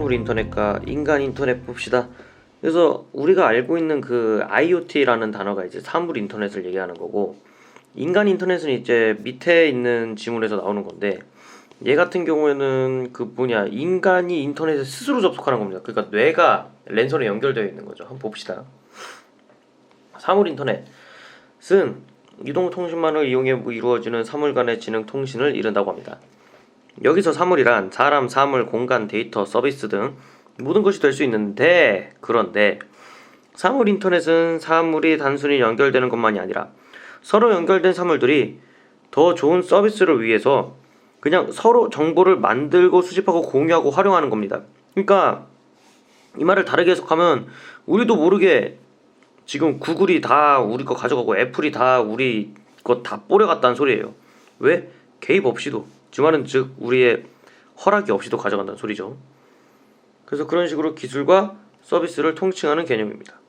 사물 인터넷과 인간 인터넷 봅시다. 그래서 우리가 알고 있는 그 IoT라는 단어가 이제 사물 인터넷을 얘기하는 거고, 인간 인터넷은 이제 밑에 있는 지문에서 나오는 건데, 얘 같은 경우에는 그 뭐냐, 인간이 인터넷에 스스로 접속하는 겁니다. 그러니까 뇌가 랜선에 연결되어 있는 거죠. 한번 봅시다. 사물 인터넷은 이동통신망을 이용해 이루어지는 사물 간의 지능 통신을 이른다고 합니다. 여기서 사물이란 사람, 사물, 공간, 데이터, 서비스 등 모든 것이 될 수 있는데, 그런데 사물 인터넷은 사물이 단순히 연결되는 것만이 아니라 서로 연결된 사물들이 더 좋은 서비스를 위해서 그냥 서로 정보를 만들고 수집하고 공유하고 활용하는 겁니다. 그러니까 이 말을 다르게 해석하면 우리도 모르게 지금 구글이 다 우리 거 가져가고 애플이 다 우리 거 다 뿌려갔다는 소리예요. 왜? 개입 없이도, 주말은 즉 우리의 허락이 없이도 가져간다는 소리죠. 그래서 그런 식으로 기술과 서비스를 통칭하는 개념입니다.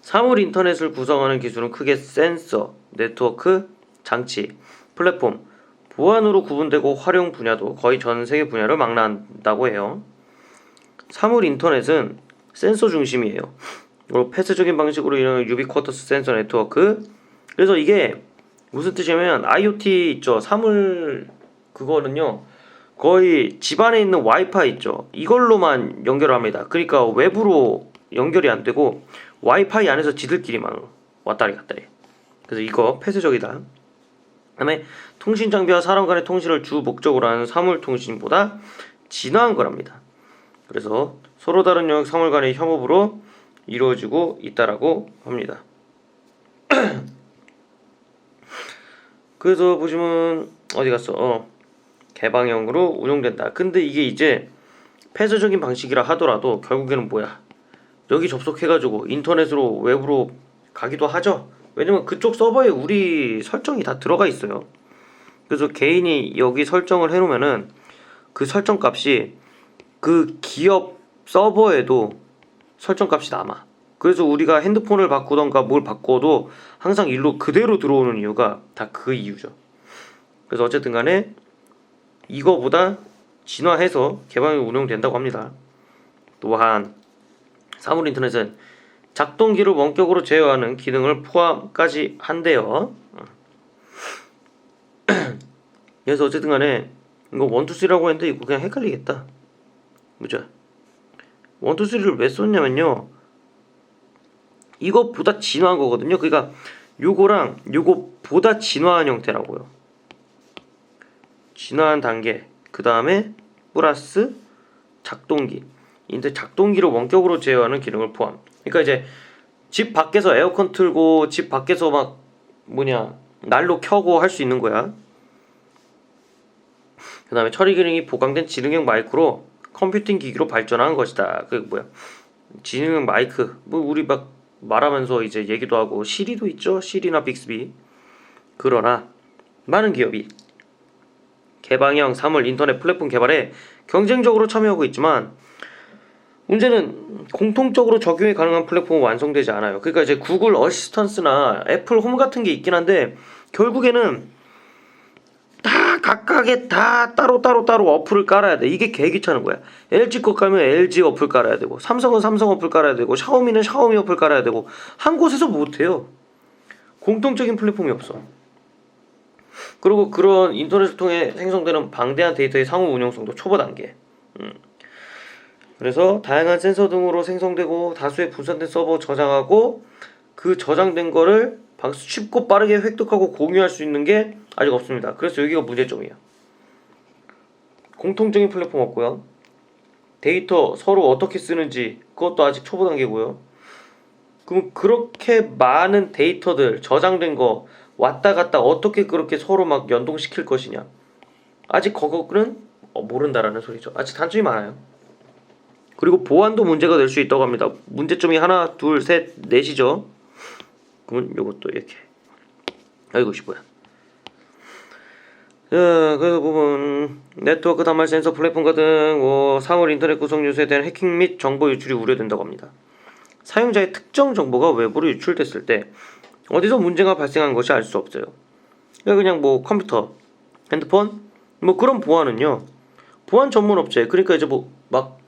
사물 인터넷을 구성하는 기술은 크게 센서, 네트워크, 장치, 플랫폼, 보안으로 구분되고 활용 분야도 거의 전 세계 분야를 망라한다고 해요. 사물 인터넷은 센서 중심이에요. 그리고 폐쇄적인 방식으로 이루어지는 유비쿼터스 센서 네트워크. 그래서 이게 무슨 뜻이냐면 IoT 있죠. 사물 그거는요. 거의 집안에 있는 와이파이 있죠. 이걸로만 연결을 합니다. 그러니까 외부로 연결이 안 되고 와이파이 안에서 지들끼리만 왔다리 갔다리. 그래서 이거 폐쇄적이다. 그다음에 통신 장비와 사람 간의 통신을 주 목적으로 하는 사물 통신보다 진화한 거랍니다. 그래서 서로 다른 영역 사물 간의 협업으로 이루어지고 있다라고 합니다. 그래서 보시면 어디 갔어? 개방형으로 운영된다. 근데 이게 이제 폐쇄적인 방식이라 하더라도 결국에는 뭐야? 여기 접속해가지고 인터넷으로 외부로 가기도 하죠. 왜냐면 그쪽 서버에 우리 설정이 다 들어가 있어요. 그래서 개인이 여기 설정을 해놓으면은 그 설정 값이 그 기업 서버에도 설정 값이 남아. 그래서 우리가 핸드폰을 바꾸던가 뭘 바꿔도 항상 일로 그대로 들어오는 이유가 다 그 이유죠. 그래서 어쨌든 간에 이거보다 진화해서 개방이 운영된다고 합니다. 또한 사물 인터넷은 작동기를 원격으로 제어하는 기능을 포함까지 한대요. 그래서 어쨌든 간에 이거 1, 2, 3라고 했는데 이거 그냥 헷갈리겠다. 그죠? 1, 2, 3를 왜 썼냐면요, 이것보다 진화한 거거든요. 그러니까 요거랑 요거보다 진화한 형태라고요. 진화한 단계, 그 다음에 플러스 작동기. 인데 작동기를 원격으로 제어하는 기능을 포함. 그러니까 이제 집 밖에서 에어컨 틀고 집 밖에서 막 난로 켜고 할 수 있는 거야. 그 다음에 처리 기능이 보강된 지능형 마이크로 컴퓨팅 기기로 발전한 것이다. 지능형 마이크, 우리 막 말하면서 이제 얘기도 하고 시리도 있죠. 시리나 빅스비. 그러나 많은 기업이 개방형 사물 인터넷 플랫폼 개발에 경쟁적으로 참여하고 있지만 문제는 공통적으로 적용이 가능한 플랫폼은 완성되지 않아요. 그러니까 이제 구글 어시스턴스나 애플 홈 같은 게 있긴 한데 결국에는 다 각각의 다 따로 어플을 깔아야 돼. 이게 개 귀찮은 거야. LG 거 깔면 LG 어플 깔아야 되고, 삼성은 삼성 어플 깔아야 되고, 샤오미는 샤오미 어플 깔아야 되고, 한 곳에서 못해요. 공통적인 플랫폼이 없어. 그리고 그런 인터넷을 통해 생성되는 방대한 데이터의 상호 운용성도 초보 단계. 그래서 다양한 센서 등으로 생성되고 다수의 분산된 서버 저장하고 그 저장된 거를 쉽고 빠르게 획득하고 공유할 수 있는 게 아직 없습니다. 그래서 여기가 문제점이에요. 공통적인 플랫폼 없고요. 데이터 서로 어떻게 쓰는지 그것도 아직 초보 단계고요. 그럼 그렇게 많은 데이터들 저장된 거 왔다 갔다 어떻게 그렇게 서로 막 연동시킬 것이냐, 아직 그거는 모른다라는 소리죠. 아직 단점이 많아요. 그리고 보안도 문제가 될 수 있다고 합니다. 문제점이 하나, 둘, 셋, 넷이죠. 그러면 요것도 이렇게. 아이고 뭐야. 그래서 보면 네트워크 단말 센서 플랫폼 등 사물 인터넷 구성 요소에 대한 해킹 및 정보 유출이 우려된다고 합니다. 사용자의 특정 정보가 외부로 유출됐을 때 어디서 문제가 발생한 것이 알 수 없어요. 그냥 컴퓨터, 핸드폰 그런 보안은요, 보안 전문 업체, 그러니까 이제 막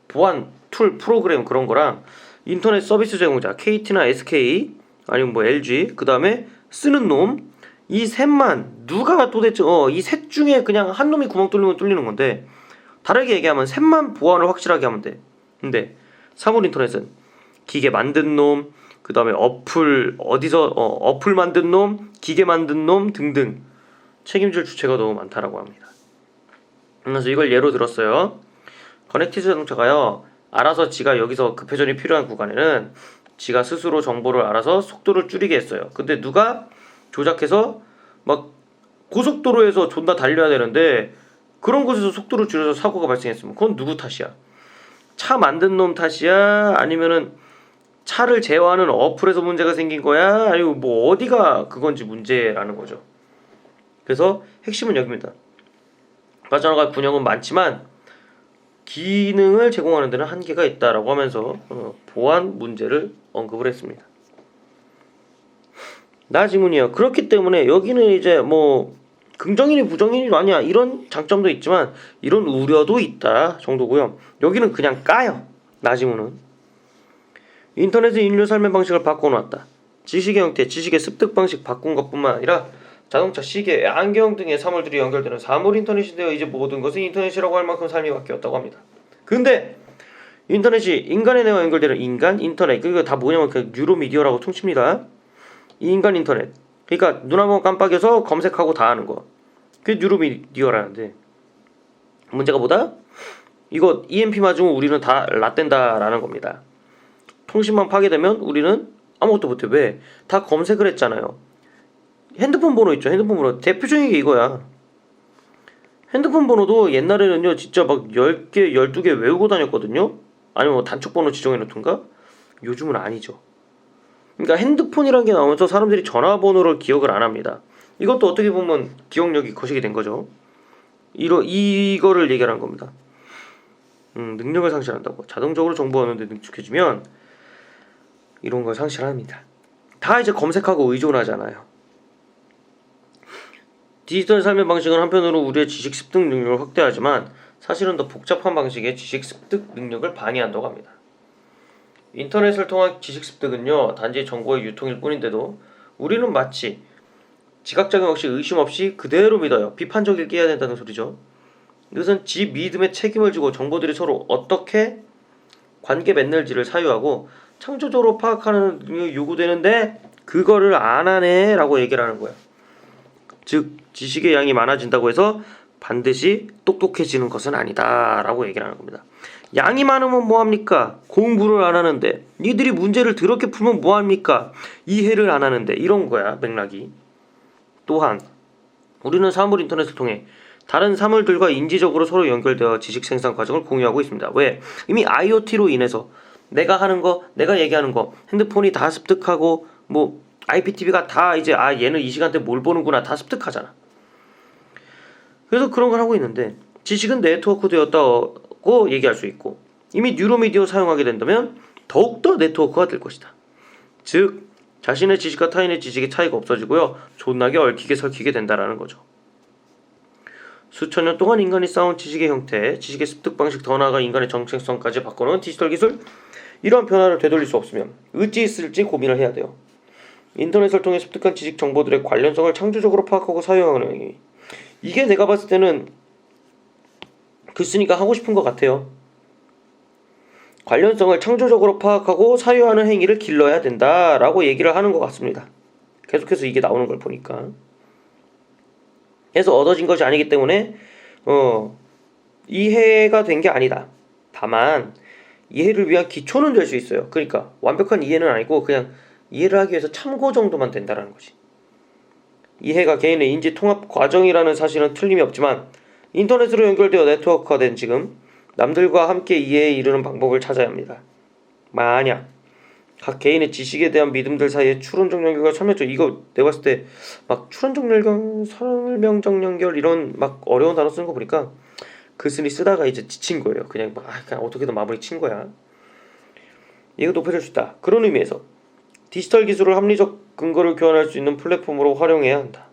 보안 툴 프로그램 그런 거랑 인터넷 서비스 제공자 KT나 SK 아니면 뭐 LG 그 다음에 쓰는 놈 이 셋만 누가 도대체 이 셋 중에 그냥 한 놈이 구멍 뚫리면 뚫리는 건데 다르게 얘기하면 셋만 보안을 확실하게 하면 돼. 근데 사물 인터넷은 기계 만든 놈, 그 다음에 어플 어플 만든 놈, 기계 만든 놈 등등 책임질 주체가 너무 많다라고 합니다. 그래서 이걸 예로 들었어요. 커넥티드 자동차가요, 알아서 지가 여기서 급회전이 필요한 구간에는 지가 스스로 정보를 알아서 속도를 줄이게 했어요. 근데 누가 조작해서 막 고속도로에서 존나 달려야 되는데 그런 곳에서 속도를 줄여서 사고가 발생했으면 그건 누구 탓이야? 차 만든 놈 탓이야? 아니면은 차를 제어하는 어플에서 문제가 생긴 거야? 아니면 뭐 어디가 그건지 문제라는 거죠. 그래서 핵심은 여기입니다. 빠져나갈 군형은 많지만 기능을 제공하는 데는 한계가 있다라고 하면서 보안 문제를 언급을 했습니다. 나 질문이요. 그렇기 때문에 여기는 이제 뭐 긍정이니 부정이니 아니야 이런 장점도 있지만 이런 우려도 있다 정도고요. 여기는 그냥 까요. 나 질문은 인터넷의 인류 삶의 방식을 바꿔놓았다. 지식의 형태, 지식의 습득 방식 바꾼 것뿐만 아니라 자동차, 시계, 안경 등의 사물들이 연결되는 사물 인터넷이 되어 이제 모든 것은 인터넷이라고 할 만큼 삶이 바뀌었다고 합니다. 근데 인터넷이 인간의 뇌와 연결되는 인간 인터넷, 그게 다 뭐냐면 그 뉴로미디어라고 퉁칩니다. 이 인간 인터넷, 그러니까 눈 한번 깜빡여서 검색하고 다 하는 거, 그게 뉴로미디어라는데 문제가 뭐다? 이거 EMP 맞으면 우리는 다 라떼다라는 겁니다. 통신만 파괴되면 우리는 아무것도 못해. 왜? 다 검색을 했잖아요. 핸드폰 번호 있죠. 핸드폰 번호 대표적인 게 이거야. 핸드폰 번호도 옛날에는요 진짜 막 10개 12개 외우고 다녔거든요. 아니면 뭐 단축번호 지정해놓던가. 요즘은 아니죠. 그러니까 핸드폰이라는 게 나오면서 사람들이 전화번호를 기억을 안 합니다. 이것도 어떻게 보면 기억력이 거시기 된 거죠. 이거를 얘기하는 겁니다. 능력을 상실한다고. 자동적으로 정보 얻는 데 능숙해지면 이런 걸 상실합니다. 다 이제 검색하고 의존하잖아요. 디지털 삶의 방식은 한편으로 우리의 지식 습득 능력을 확대하지만 사실은 더 복잡한 방식의 지식 습득 능력을 방해한다고 합니다. 인터넷을 통한 지식 습득은요 단지 정보의 유통일 뿐인데도 우리는 마치 지각작용 없이 의심 없이 그대로 믿어요. 비판적이게 해야 된다는 소리죠. 이것은 지 믿음에 책임을 지고 정보들이 서로 어떻게 관계 맺는지를 사유하고 창조적으로 파악하는 능력이 요구되는데 그거를 안 하네 라고 얘기를 하는 거야. 즉 지식의 양이 많아진다고 해서 반드시 똑똑해지는 것은 아니다 라고 얘기를 하는 겁니다. 양이 많으면 뭐합니까? 공부를 안 하는데. 니들이 문제를 더럽게 풀면 뭐합니까? 이해를 안 하는데. 이런 거야 맥락이. 또한 우리는 사물 인터넷을 통해 다른 사물들과 인지적으로 서로 연결되어 지식 생산 과정을 공유하고 있습니다. 왜? 이미 IoT로 인해서 내가 하는 거, 내가 얘기하는 거, 핸드폰이 다 습득하고 뭐 IPTV가 다 이제 얘는 이 시간대 뭘 보는구나 다 습득하잖아. 그래서 그런 걸 하고 있는데 지식은 네트워크 되었다고 얘기할 수 있고 이미 뉴로미디어 사용하게 된다면 더욱더 네트워크가 될 것이다. 즉 자신의 지식과 타인의 지식의 차이가 없어지고요 존나게 얽히게 설키게 된다라는 거죠. 수천 년 동안 인간이 쌓아온 지식의 형태, 지식의 습득 방식, 더 나아가 인간의 정체성까지 바꿔놓은 디지털 기술, 이러한 변화를 되돌릴 수 없으면 어찌 있을지 고민을 해야 돼요. 인터넷을 통해 습득한 지식 정보들의 관련성을 창조적으로 파악하고 사용하는 행위, 이게 내가 봤을 때는 글쓰니까 하고 싶은 것 같아요. 관련성을 창조적으로 파악하고 사유하는 행위를 길러야 된다라고 얘기를 하는 것 같습니다. 계속해서 이게 나오는 걸 보니까. 해서 얻어진 것이 아니기 때문에 이해가 된 게 아니다. 다만 이해를 위한 기초는 될 수 있어요. 그러니까 완벽한 이해는 아니고 그냥 이해를 하기 위해서 참고 정도만 된다라는 거지. 이해가 개인의 인지 통합 과정이라는 사실은 틀림이 없지만 인터넷으로 연결되어 네트워크가 된 지금 남들과 함께 이해에 이르는 방법을 찾아야 합니다. 만약 각 개인의 지식에 대한 믿음들 사이에 추론적 연결과 설명적, 이거 내가 봤을 때 막 추론적 연결, 설명적 연결 이런 막 어려운 단어 쓰는 거 보니까 글쓴이 쓰다가 이제 지친 거예요. 그냥 그냥 어떻게든 마무리 친 거야. 이거 높여줄 수 있다. 그런 의미에서 디지털 기술을 합리적 근거를 교환할 수 있는 플랫폼으로 활용해야 한다.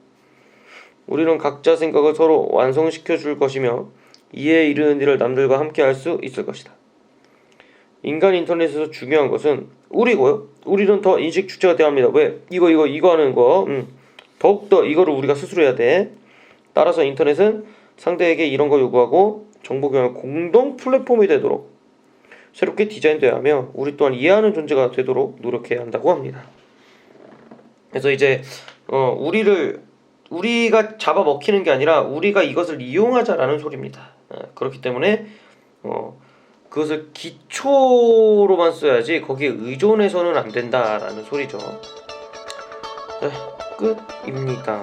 우리는 각자 생각을 서로 완성시켜 줄 것이며 이에 이르는 일을 남들과 함께 할 수 있을 것이다. 인간 인터넷에서 중요한 것은 우리고요. 우리는 더 인식 주체가 되어야 합니다. 왜? 이거 하는 거. 더욱더 이거를 우리가 스스로 해야 돼. 따라서 인터넷은 상대에게 이런 거 요구하고 정보 교환 공동 플랫폼이 되도록 새롭게 디자인되어야 하며 우리 또한 이해하는 존재가 되도록 노력해야 한다고 합니다. 그래서 이제 우리가 잡아먹히는 게 아니라 우리가 이것을 이용하자라는 소리입니다. 그렇기 때문에 그것을 기초로만 써야지 거기에 의존해서는 안 된다라는 소리죠. 네, 끝입니다.